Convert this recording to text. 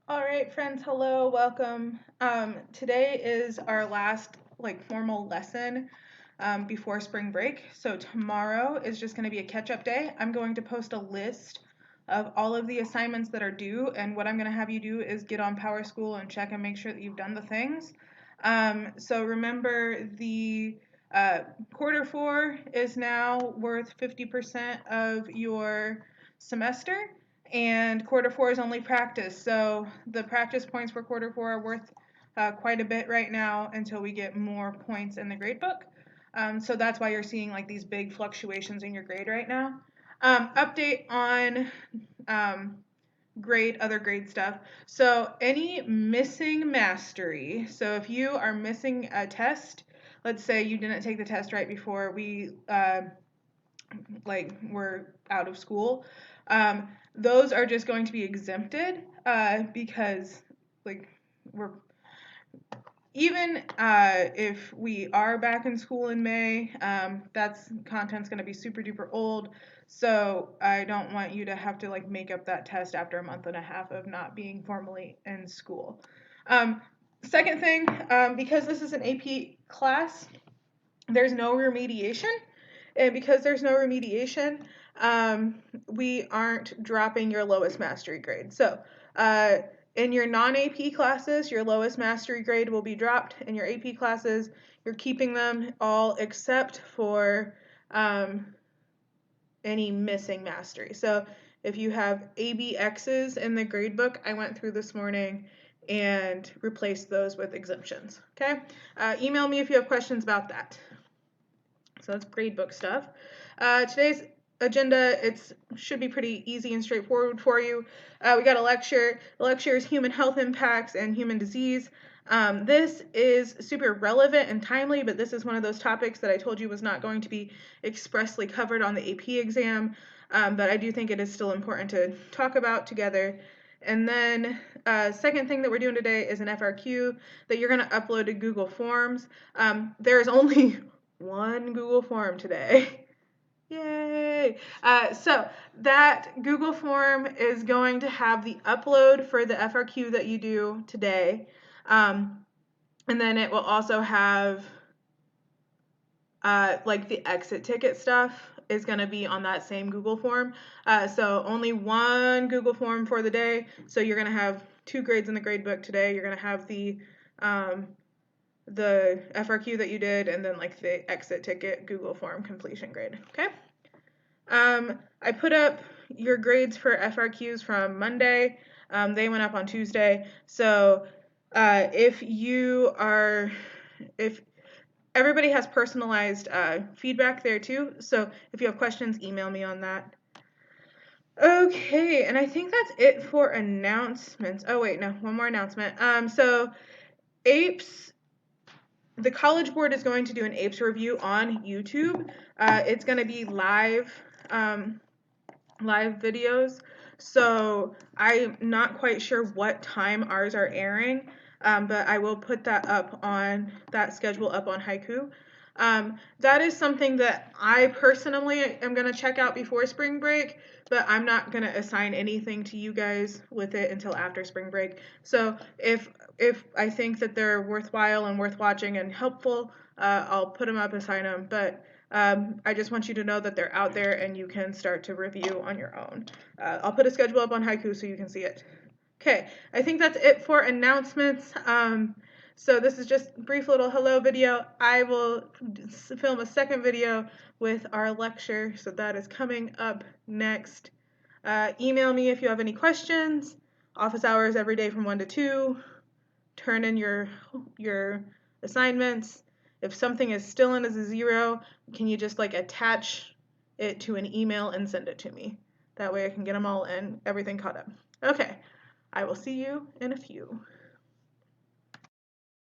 All right, friends, hello, welcome. Today is our last formal lesson before spring break. So tomorrow is just going to be a catch-up day. I'm going to post a list of all of the assignments that are due, and what I'm going to have you do is get on PowerSchool and check and make sure that you've done the things. So remember the quarter 4 is now worth 50% of your semester. And quarter 4 is only practice, so the practice points for quarter 4 are worth quite a bit right now until we get more points in the grade book. So that's why you're seeing these big fluctuations in your grade right now. Update on other grade stuff. So any missing mastery, so if you are missing a test, let's say you didn't take the test right before we were out of school, those are just going to be exempted because we're even if we are back in school in May, that's content's going to be super duper old, so I don't want you to have to make up that test after a month and a half of not being formally in school. Second thing, because this is an AP class, there's no remediation. And because there's no remediation, we aren't dropping your lowest mastery grade. So in your non-AP classes, your lowest mastery grade will be dropped. In your AP classes, you're keeping them all except for any missing mastery. So if you have ABXs in the grade book, I went through this morning and replaced those with exemptions. Okay? Email me if you have questions about that. So that's grade book stuff. Today's agenda, it should be pretty easy and straightforward for you. We got a lecture. The lecture is Human Health Impacts and Human Disease. This is super relevant and timely, but this is one of those topics that I told you was not going to be expressly covered on the AP exam, but I do think it is still important to talk about together. And then second thing that we're doing today is an FRQ that you're going to upload to Google Forms. There is only one Google form today. Yay! So that Google form is going to have the upload for the FRQ that you do today. And then it will also have the exit ticket stuff is going to be on that same Google form. So only one Google form for the day. So you're going to have 2 grades in the grade book today. You're going to have the FRQ that you did, and then the exit ticket Google form completion grade. Okay. I put up your grades for FRQs from Monday. They went up on Tuesday. So if everybody has personalized feedback there too. So if you have questions, email me on that. Okay, and I think that's it for announcements. Oh wait, no, one more announcement. So APES. The College Board is going to do an APES review on YouTube. It's going to be live videos. So I'm not quite sure what time ours are airing, but I will put that schedule up on Haiku. That is something that I personally am going to check out before spring break, but I'm not going to assign anything to you guys with it until after spring break. So if I think that they're worthwhile and worth watching and helpful, I'll put them up, assign them. But I just want you to know that they're out there and you can start to review on your own. I'll put a schedule up on Haiku so you can see it. Okay, I think that's it for announcements. So this is just a brief little hello video. I will film a second video with our lecture, so that is coming up next. Email me if you have any questions. Office hours every day from 1 to 2. Turn in your assignments. If something is still in as a 0, can you just attach it to an email and send it to me? That way I can get them all in, everything caught up. Okay, I will see you in a few.